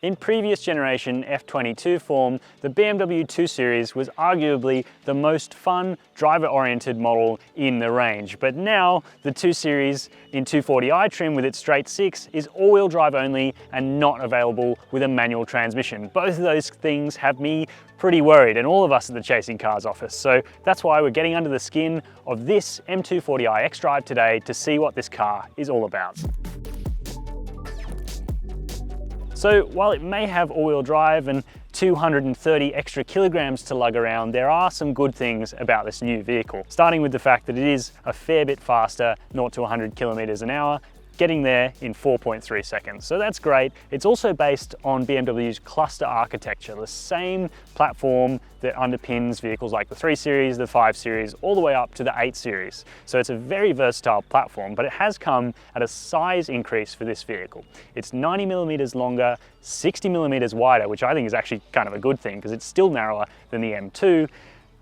In previous generation F22 form, the BMW 2 Series was arguably the most fun, driver-oriented model in the range. But now, the 2 Series in 240i trim with its straight six is all-wheel drive only and not available with a manual transmission. Both of those things have me pretty worried, and all of us at the Chasing Cars office. So that's why we're getting under the skin of this M240i xDrive today to see what this car is all about. So while it may have all-wheel drive and 230 extra kilograms to lug around, there are some good things about this new vehicle. Starting with the fact that it is a fair bit faster, 0 to 100 kilometers an hour, getting there in 4.3 seconds. So that's great. It's also based on BMW's cluster architecture, the same platform that underpins vehicles like the 3 Series, the 5 Series, all the way up to the 8 Series. So it's a very versatile platform, but it has come at a size increase for this vehicle. It's 90 millimeters longer, 60 millimeters wider, which I think is actually kind of a good thing because it's still narrower than the M2.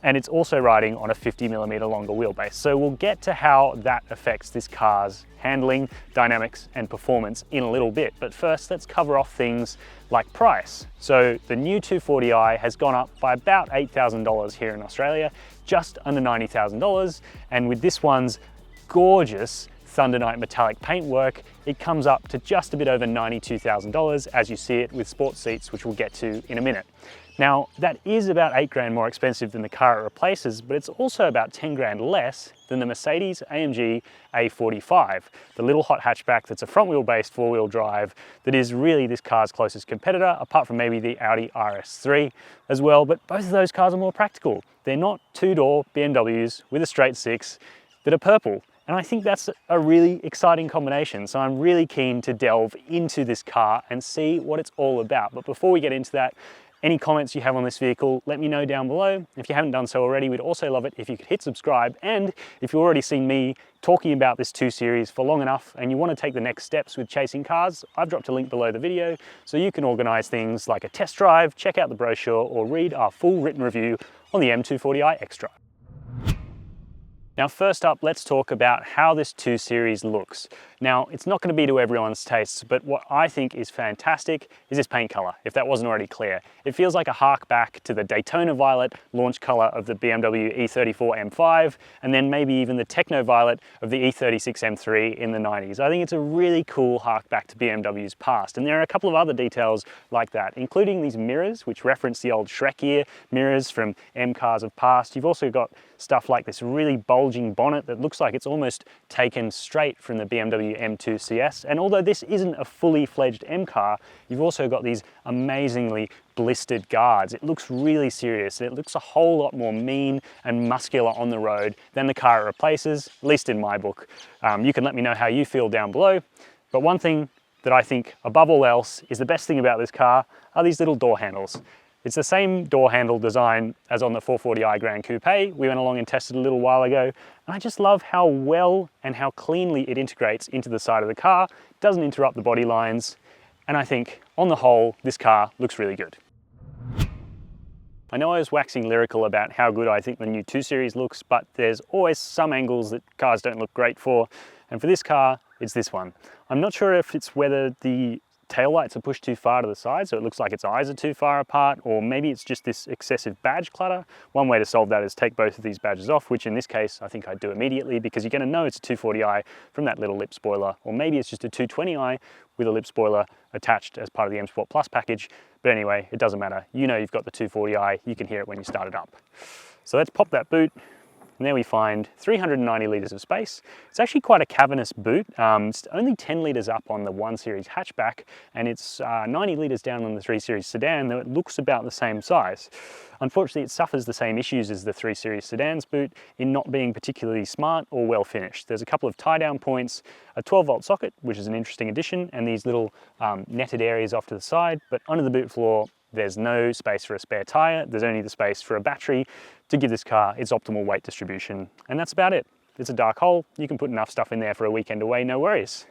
And it's also riding on a 50 millimeter longer wheelbase. So we'll get to how that affects this car's handling, dynamics, and performance in a little bit. But first, let's cover off things like price. So the new 240i has gone up by about $8,000 here in Australia, just under $90,000. And with this one's gorgeous Thundernight metallic paintwork, it comes up to just a bit over $92,000 as you see it with sports seats, which we'll get to in a minute. Now, that is about 8 grand more expensive than the car it replaces, but it's also about 10 grand less than the Mercedes-AMG A45, the little hot hatchback that's a front wheel based 4-wheel drive that is really this car's closest competitor, apart from maybe the Audi RS3 as well, but both of those cars are more practical. They're not two-door BMWs with a straight six that are purple. And I think that's a really exciting combination. So I'm really keen to delve into this car and see what it's all about. But before we get into that, any comments you have on this vehicle, let me know down below. If you haven't done so already, we'd also love it if you could hit subscribe. And if you've already seen me talking about this 2 Series for long enough and you want to take the next steps with Chasing Cars, I've dropped a link below the video so you can organize things like a test drive, check out the brochure, or read our full written review on the M240i xDrive. Now, first up, let's talk about how this 2 Series looks. Now, it's not going to be to everyone's tastes, but what I think is fantastic is this paint color, if that wasn't already clear. It feels like a hark back to the Daytona Violet launch color of the BMW E34 M5, and then maybe even the Techno Violet of the E36 M3 in the 90s. I think it's a really cool hark back to BMW's past, and there are a couple of other details like that, including these mirrors, which reference the old Shrek-ear mirrors from M cars of past. You've also got stuff like this really bulging bonnet that looks like it's almost taken straight from the BMW M2 CS. And although this isn't a fully fledged M car, you've also got these amazingly blistered guards. It looks really serious. It looks a whole lot more mean and muscular on the road than the car it replaces, at least in my book. You can let me know how you feel down below. But one thing that I think above all else is the best thing about this car are these little door handles. It's the same door handle design as on the 440i Grand Coupe. We went along and tested a little while ago, and I just love how well and how cleanly it integrates into the side of the car, doesn't interrupt the body lines, and I think, on the whole, this car looks really good. I know I was waxing lyrical about how good I think the new 2 Series looks, but there's always some angles that cars don't look great for, and for this car, it's this one. I'm not sure if it's whether the taillights are pushed too far to the side, so it looks like its eyes are too far apart, or maybe it's just this excessive badge clutter. One way to solve that is take both of these badges off, which in this case I think I'd do immediately because you're going to know it's a 240i from that little lip spoiler, or maybe it's just a 220i with a lip spoiler attached as part of the M Sport Plus package. But anyway, it doesn't matter. You know you've got the 240i, you can hear it when you start it up. So let's pop that boot. And there we find 390 litres of space. It's actually quite a cavernous boot. It's only 10 litres up on the 1 Series hatchback, and it's 90 litres down on the 3 Series sedan, though it looks about the same size. Unfortunately, it suffers the same issues as the 3 Series sedan's boot in not being particularly smart or well finished. There's a couple of tie-down points, a 12-volt socket, which is an interesting addition, and these little netted areas off to the side, but under the boot floor, there's no space for a spare tyre, there's only the space for a battery to give this car its optimal weight distribution, and that's about it. It's a dark hole, you can put enough stuff in there for a weekend away, no worries.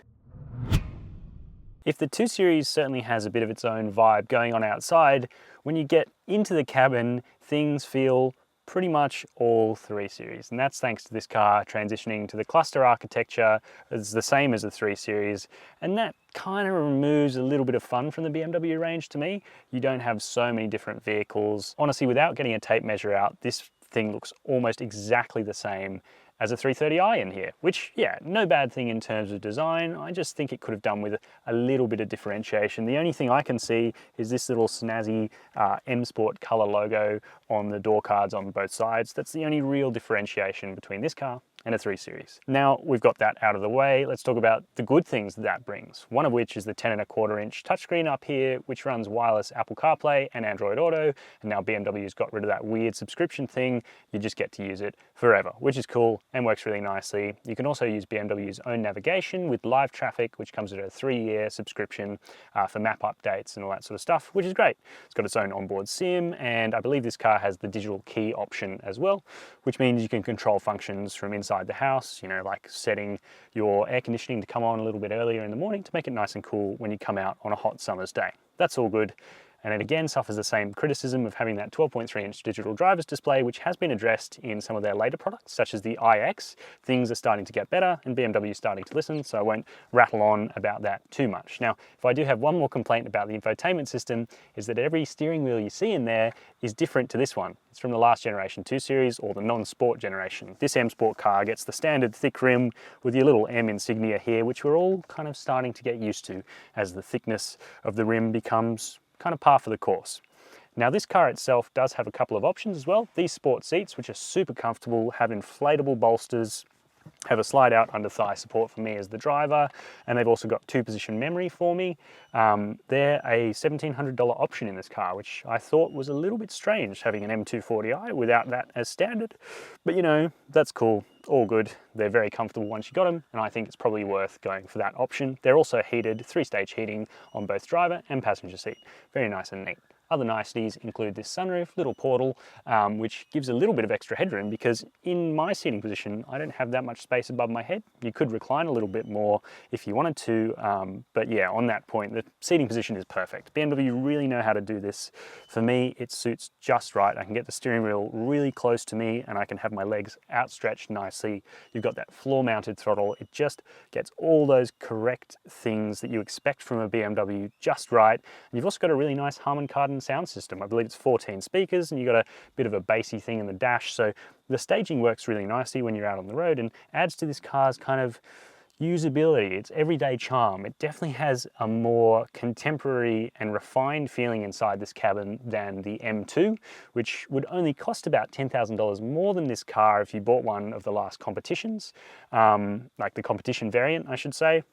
If the 2 Series certainly has a bit of its own vibe going on outside, when you get into the cabin, things feel pretty much all 3 Series, and that's thanks to this car transitioning to the cluster architecture. It's the same as the 3 Series, and that kind of removes a little bit of fun from the BMW range to me. You don't have so many different vehicles. Honestly, without getting a tape measure out, this thing looks almost exactly the same as a 330i in here, which, yeah, no bad thing in terms of design. I just think it could have done with a little bit of differentiation. The only thing I can see is this little snazzy M Sport color logo on the door cards on both sides. That's the only real differentiation between this car and a 3 Series. Now we've got that out of the way, let's talk about the good things that brings. One of which is the 10.25-inch touchscreen up here, which runs wireless Apple CarPlay and Android Auto, and now BMW's got rid of that weird subscription thing. You just get to use it forever, which is cool and works really nicely. You can also use BMW's own navigation with live traffic, which comes at a 3-year subscription for map updates and all that sort of stuff, which is great. It's got its own onboard SIM, and I believe this car has the digital key option as well, which means you can control functions from inside the house, you know, like setting your air conditioning to come on a little bit earlier in the morning to make it nice and cool when you come out on a hot summer's day. That's all good. And it again suffers the same criticism of having that 12.3-inch digital driver's display, which has been addressed in some of their later products, such as the iX. Things are starting to get better, and BMW is starting to listen, so I won't rattle on about that too much. Now, if I do have one more complaint about the infotainment system, is that every steering wheel you see in there is different to this one. It's from the last generation 2 Series or the non-sport generation. This M Sport car gets the standard thick rim with your little M insignia here, which we're all kind of starting to get used to as the thickness of the rim becomes kind of par for the course. Now this car itself does have a couple of options as well. These sport seats, which are super comfortable, have inflatable bolsters, have a slide out under thigh support for me as the driver, and they've also got 2-position memory for me. They're a $1,700 option in this car, which I thought was a little bit strange having an M240i without that as standard. But you know, that's cool, all good. They're very comfortable once you got them, and I think it's probably worth going for that option. They're also heated, 3-stage heating on both driver and passenger seat. Very nice and neat. Other niceties include this sunroof, little portal, which gives a little bit of extra headroom because in my seating position, I don't have that much space above my head. You could recline a little bit more if you wanted to, but yeah, on that point, the seating position is perfect. BMW really know how to do this. For me, it suits just right. I can get the steering wheel really close to me and I can have my legs outstretched nicely. You've got that floor-mounted throttle. It just gets all those correct things that you expect from a BMW just right. And you've also got a really nice Harman Kardon sound system. I believe it's 14 speakers and you've got a bit of a bassy thing in the dash, so the staging works really nicely when you're out on the road and adds to this car's kind of usability, its everyday charm. It definitely has a more contemporary and refined feeling inside this cabin than the M2, which would only cost about $10,000 more than this car if you bought one of the last competitions, like the competition variant, I should say.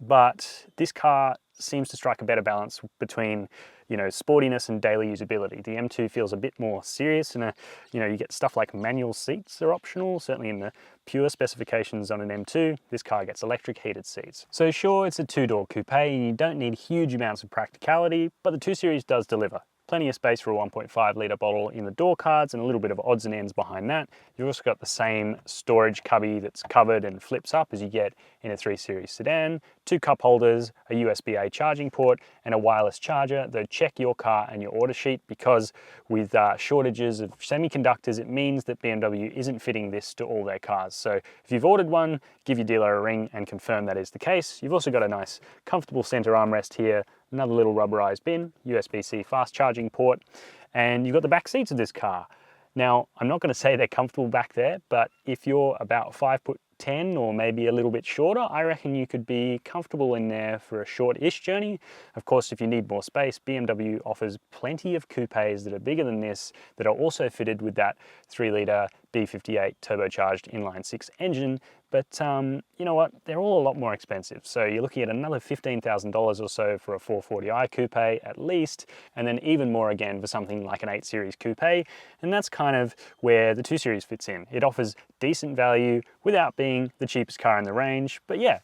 But this car seems to strike a better balance between, you know, sportiness and daily usability. The M2 feels a bit more serious and, you know, you get stuff like manual seats are optional, certainly in the pure specifications on an M2. This car gets electric heated seats. So sure, it's a 2-door coupe and you don't need huge amounts of practicality, but the 2 Series does deliver. Plenty of space for a 1.5 litre bottle in the door cards and a little bit of odds and ends behind that. You've also got the same storage cubby that's covered and flips up as you get in a 3 Series sedan, 2 cup holders, a USB-A charging port and a wireless charger, though check your car and your order sheet because with shortages of semiconductors, it means that BMW isn't fitting this to all their cars. So if you've ordered one, give your dealer a ring and confirm that is the case. You've also got a nice comfortable center armrest here, another little rubberized bin, USB-C fast charging port, and you've got the back seats of this car. Now, I'm not going to say they're comfortable back there, but if you're about 5'10" or maybe a little bit shorter, I reckon you could be comfortable in there for a short-ish journey. Of course, if you need more space, BMW offers plenty of coupes that are bigger than this that are also fitted with that 3-litre B58 turbocharged inline-6 engine. But you know what, they're all a lot more expensive. So you're looking at another $15,000 or so for a 440i coupe at least, and then even more again for something like an 8 Series coupe. And that's kind of where the 2 Series fits in. It offers decent value without being the cheapest car in the range. But yeah,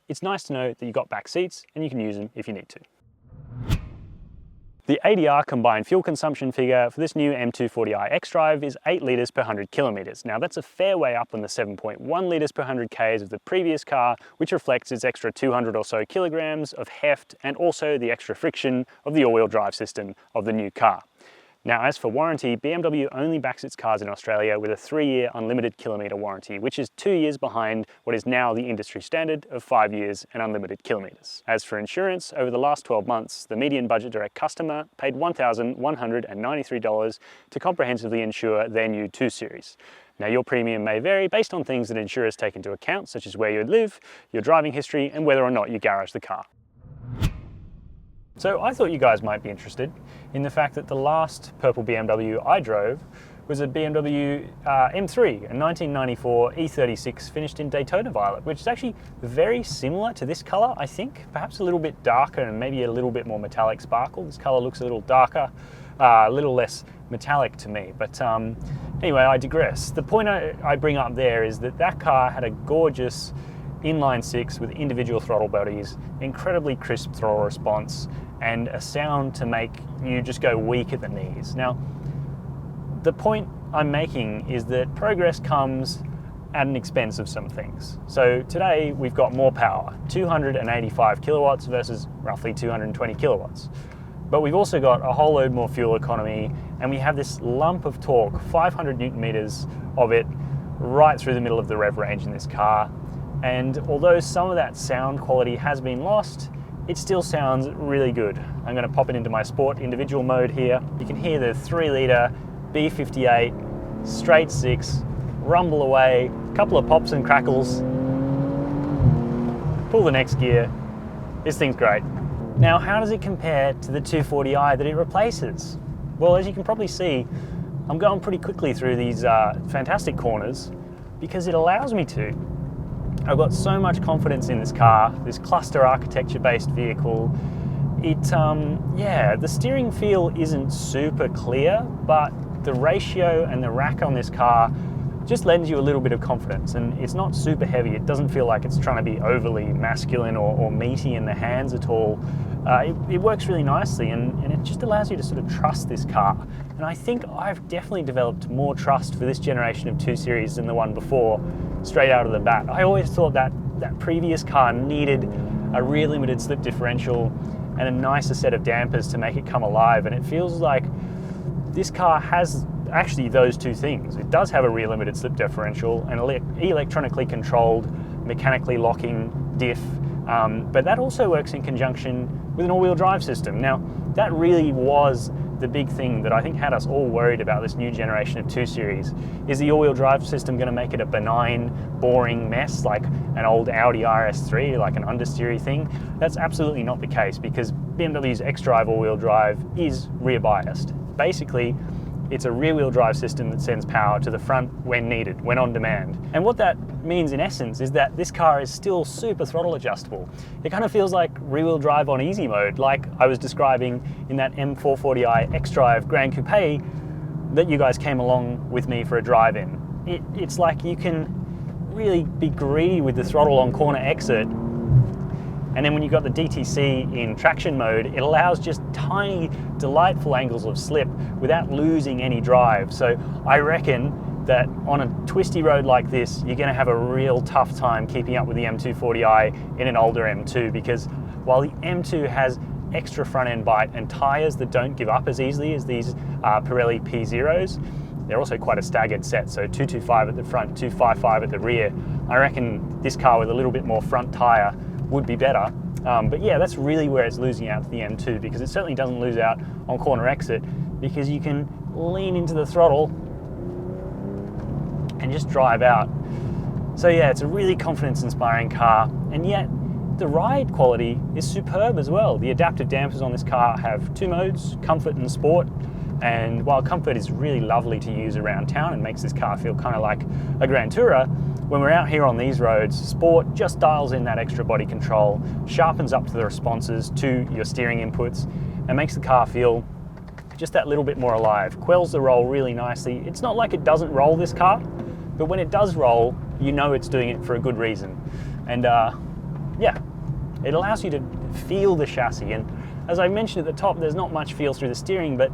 it's nice to know that you've got back seats and you can use them if you need to. The ADR combined fuel consumption figure for this new M240i xDrive is 8 litres per 100 kilometres. Now that's a fair way up on the 7.1 litres per 100 k's of the previous car, which reflects its extra 200 or so kilograms of heft and also the extra friction of the all-wheel drive system of the new car. Now, as for warranty, BMW only backs its cars in Australia with a 3-year unlimited kilometre warranty, which is 2 years behind what is now the industry standard of 5 years and unlimited kilometres. As for insurance, over the last 12 months, the median budget direct customer paid $1,193 to comprehensively insure their new 2 Series. Now, your premium may vary based on things that insurers take into account, such as where you live, your driving history, and whether or not you garage the car. So I thought you guys might be interested in the fact that the last purple BMW I drove was a BMW M3, a 1994 E36 finished in Daytona Violet, which is actually very similar to this colour, I think. Perhaps a little bit darker and maybe a little bit more metallic sparkle. This colour looks a little darker, a little less metallic to me. But anyway, I digress. The point I bring up there is that that car had a gorgeous inline 6 with individual throttle bodies, incredibly crisp throttle response, and a sound to make you just go weak at the knees. Now, the point I'm making is that progress comes at an expense of some things. So today we've got more power, 285 kilowatts versus roughly 220 kilowatts. But we've also got a whole load more fuel economy, and we have this lump of torque, 500 Newton meters of it, right through the middle of the rev range in this car. And although some of that sound quality has been lost, it still sounds really good. I'm going to pop it into my sport individual mode here. You can hear the 3-litre B58 straight 6 rumble away, a couple of pops and crackles. Pull the next gear. This thing's great. Now, how does it compare to the 240i that it replaces? Well, as you can probably see, I'm going pretty quickly through these fantastic corners because it allows me to. I've got so much confidence in this car, this cluster architecture based vehicle. The steering feel isn't super clear, but the ratio and the rack on this car just lends you a little bit of confidence, and it's not super heavy. It doesn't feel like it's trying to be overly masculine or meaty in the hands at all. It works really nicely, and it just allows you to sort of trust this car. And I think I've definitely developed more trust for this generation of 2 Series than the one before, straight out of the bat. I always thought that previous car needed a rear limited slip differential and a nicer set of dampers to make it come alive, and it feels like this car has actually those two things. It does have a rear limited slip differential and electronically controlled, mechanically locking diff, but that also works in conjunction with an all-wheel drive system. Now, that really was the big thing that I think had us all worried about this new generation of 2 Series. Is the all-wheel drive system going to make it a benign, boring mess like an old Audi RS3, like an understeery thing? That's absolutely not the case, because BMW's xDrive all-wheel drive is rear biased. Basically, it's a rear-wheel drive system that sends power to the front when needed, when on demand. And what that means in essence is that this car is still super throttle adjustable. It kind of feels like rear-wheel drive on easy mode, like I was describing in that M240i xDrive Grand Coupe that you guys came along with me for a drive in. It's like you can really be greedy with the throttle on corner exit, and then when you've got the DTC in traction mode, it allows just tiny, delightful angles of slip without losing any drive. So I reckon that on a twisty road like this, you're going to have a real tough time keeping up with the M240i in an older M2, because while the M2 has extra front end bite and tyres that don't give up as easily as these Pirelli P0s, they're also quite a staggered set, so 225 at the front, 255 at the rear. I reckon this car with a little bit more front tyre would be better. But yeah, that's really where it's losing out to the M2, because it certainly doesn't lose out on corner exit, because you can lean into the throttle and just drive out. So yeah, it's a really confidence-inspiring car, and yet the ride quality is superb as well. The adaptive dampers on this car have 2 modes, comfort and sport. And while comfort is really lovely to use around town and makes this car feel kind of like a Grand Tourer, when we're out here on these roads, sport just dials in that extra body control, sharpens up to the responses to your steering inputs, and makes the car feel just that little bit more alive. Quells the roll really nicely. It's not like it doesn't roll, this car, but when it does roll, you know it's doing it for a good reason. And yeah, it allows you to feel the chassis. And as I mentioned at the top, there's not much feel through the steering, but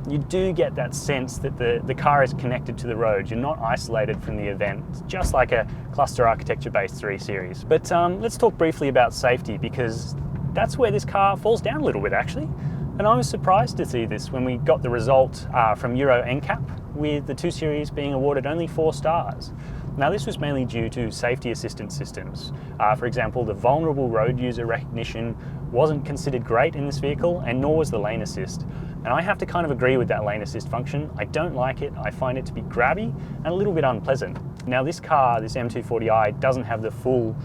you do get that sense that the car is connected to the road. You're not isolated from the event. It's just like a cluster architecture-based 3 Series. But let's talk briefly about safety, because that's where this car falls down a little bit, actually. And I was surprised to see this when we got the result from Euro NCAP, with the 2 Series being awarded only 4 stars. Now this was mainly due to safety assistance systems. For example, the vulnerable road user recognition wasn't considered great in this vehicle, and nor was the lane assist. And I have to kind of agree with that lane assist function. I don't like it. I find it to be grabby and a little bit unpleasant. Now this car, this M240i, doesn't have the full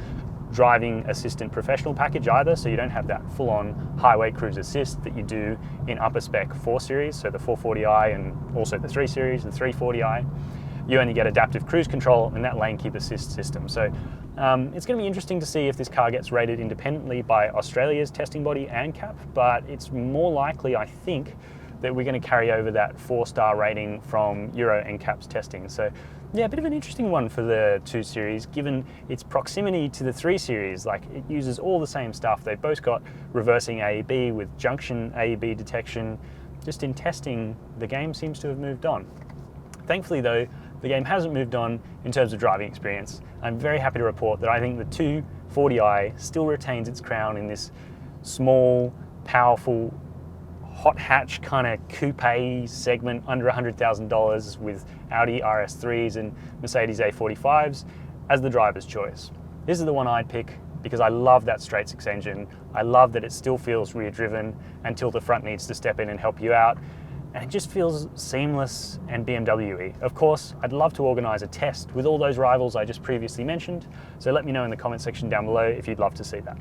driving assistant professional package either, so you don't have that full-on highway cruise assist that you do in upper spec 4 Series, so the 440i and also the 3 Series, the 340i. You only get adaptive cruise control and that lane keep assist system. So it's going to be interesting to see if this car gets rated independently by Australia's testing body ANCAP, but it's more likely, I think, that we're going to carry over that 4-star rating from Euro NCAP's testing. So yeah, a bit of an interesting one for the 2 Series, given its proximity to the 3 Series. Like, it uses all the same stuff. They've both got reversing AEB with junction AEB detection. Just in testing, the game seems to have moved on. Thankfully though, the game hasn't moved on in terms of driving experience. I'm very happy to report that I think the 240i still retains its crown in this small, powerful, hot hatch kind of coupe segment under $100,000 with Audi RS3s and Mercedes A45s as the driver's choice. This is the one I'd pick because I love that straight 6 engine. I love that it still feels rear driven until the front needs to step in and help you out. And it just feels seamless and BMW-y. Of course, I'd love to organise a test with all those rivals I just previously mentioned, so let me know in the comment section down below if you'd love to see that.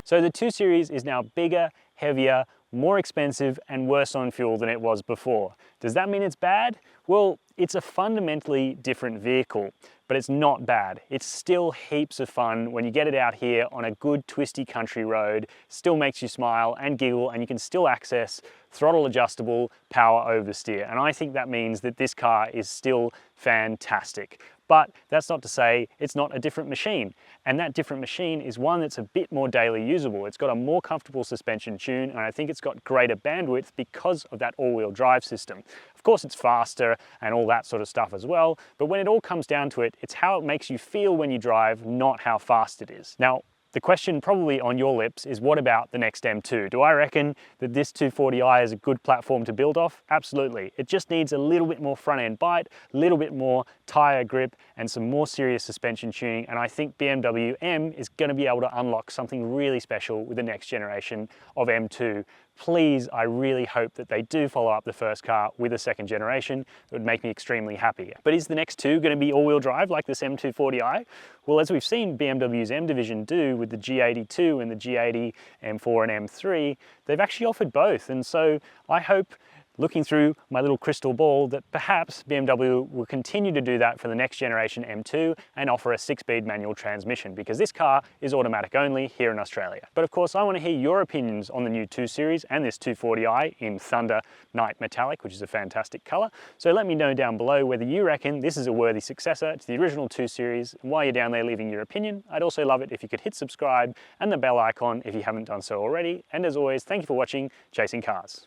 So the 2 Series is now bigger, heavier, more expensive and worse on fuel than it was before. Does that mean it's bad? Well, it's a fundamentally different vehicle, but it's not bad. It's still heaps of fun when you get it out here on a good twisty country road, still makes you smile and giggle, and you can still access throttle adjustable power oversteer. And I think that means that this car is still fantastic. But that's not to say it's not a different machine. And that different machine is one that's a bit more daily usable. It's got a more comfortable suspension tune, and I think it's got greater bandwidth because of that all-wheel drive system. Of course, it's faster and all that sort of stuff as well, but when it all comes down to it, it's how it makes you feel when you drive, not how fast it is. Now, the question probably on your lips is, what about the next M2? Do I reckon that this 240i is a good platform to build off? Absolutely. It just needs a little bit more front end bite, a little bit more tire grip, and some more serious suspension tuning. And I think BMW M is going to be able to unlock something really special with the next generation of M2. Please, I really hope that they do follow up the first car with a second generation. It would make me extremely happy. But is the next 2 going to be all-wheel drive like this M240i? Well, as we've seen BMW's M division do with the G82 and the G80 M4 and M3, they've actually offered both. And so I hope, looking through my little crystal ball, that perhaps BMW will continue to do that for the next generation M2 and offer a 6-speed manual transmission, because this car is automatic only here in Australia. But of course, I want to hear your opinions on the new 2 Series and this 240i in Thundernight Metallic, which is a fantastic colour. So let me know down below whether you reckon this is a worthy successor to the original 2 Series. And while you're down there leaving your opinion, I'd also love it if you could hit subscribe and the bell icon if you haven't done so already. And as always, thank you for watching Chasing Cars.